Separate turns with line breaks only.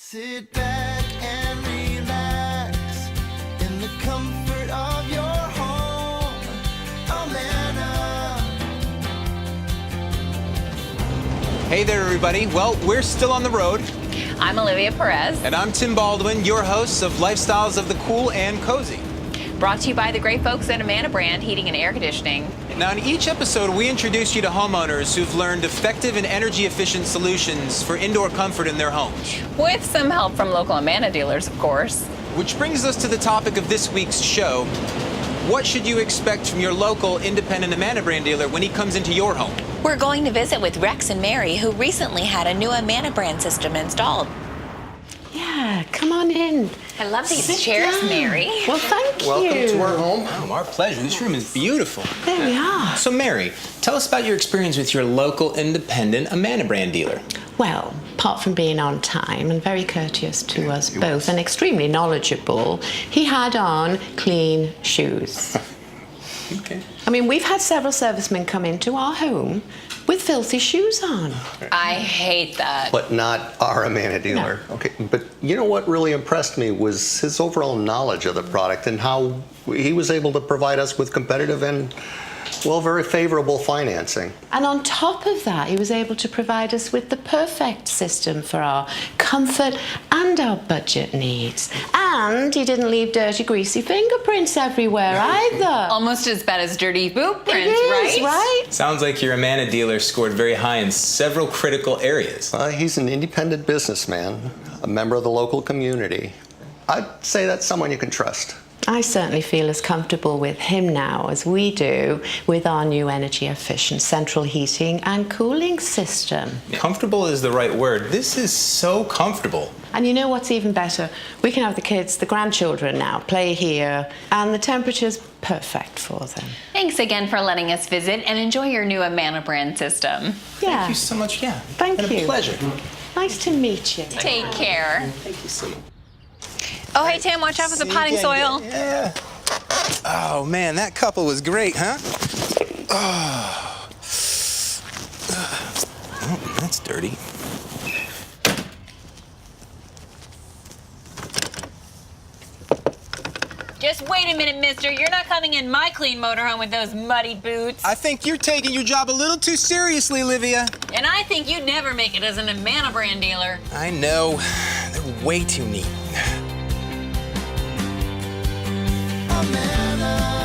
Sit back and relax in the comfort of your home. Amana.
Hey there, everybody. Well, we're still on the road.
I'm Olivia Perez.
And I'm Tim Baldwin, your hosts of Lifestyles of the Cool and Cozy.
Brought to you by the great folks at Amana Brand Heating and Air Conditioning.
Now, in each episode, we introduce you to homeowners who've learned effective and energy-efficient solutions for indoor comfort in their homes.
With some help from local Amana dealers, of course.
Which brings us to the topic of this week's show. What should you expect from your local independent Amana Brand dealer when he comes into your home?
We're going to visit with Rex and Mary, who recently had a new Amana Brand system installed.
Yeah, come on in.
I love these
Sit
chairs,
down.
Mary.
Well, thank you.
Welcome to our home.
Oh, our pleasure. This room is beautiful.
There we are.
So, Mary, tell us about your experience with your local independent Amana Brand dealer.
Well, apart from being on time and very courteous to us both and extremely knowledgeable, he had on clean shoes.
Okay.
I mean, we've had several servicemen come into our home with filthy shoes on.
I hate that.
But not our Amana dealer.
No.
Okay, but you know what really impressed me was his overall knowledge of the product and how he was able to provide us with competitive and, well, very favorable financing.
And on top of that, he was able to provide us with the perfect system for our comfort and our budget needs. And he didn't leave dirty, greasy fingerprints everywhere either.
Almost as bad as dirty boot prints,
It is, right?
Sounds like your Amana dealer scored very high in several critical areas.
He's an independent businessman, a member of the local community. I'd say that's someone you can trust.
I certainly feel as comfortable with him now as we do with our new energy-efficient central heating and cooling system.
Comfortable is the right word. This is so comfortable.
And you know what's even better? We can have the kids, the grandchildren now, play here, and the temperature's perfect for them.
Thanks again for letting us visit and enjoy your new Amana Brand system.
Yeah.
Thank you so much. Yeah.
Thank
Been
you.
a pleasure.
Nice to meet you.
Take care.
Thank you so much.
Oh, hey, Tim, watch out for the potting soil.
Yeah. Oh, man, that couple was great, huh? Oh, that's dirty.
Just wait a minute, mister. You're not coming in my clean motorhome with those muddy boots.
I think you're taking your job a little too seriously, Olivia.
And I think you'd never make it as an Amana Brand dealer.
I know. They're way too neat.
Amana.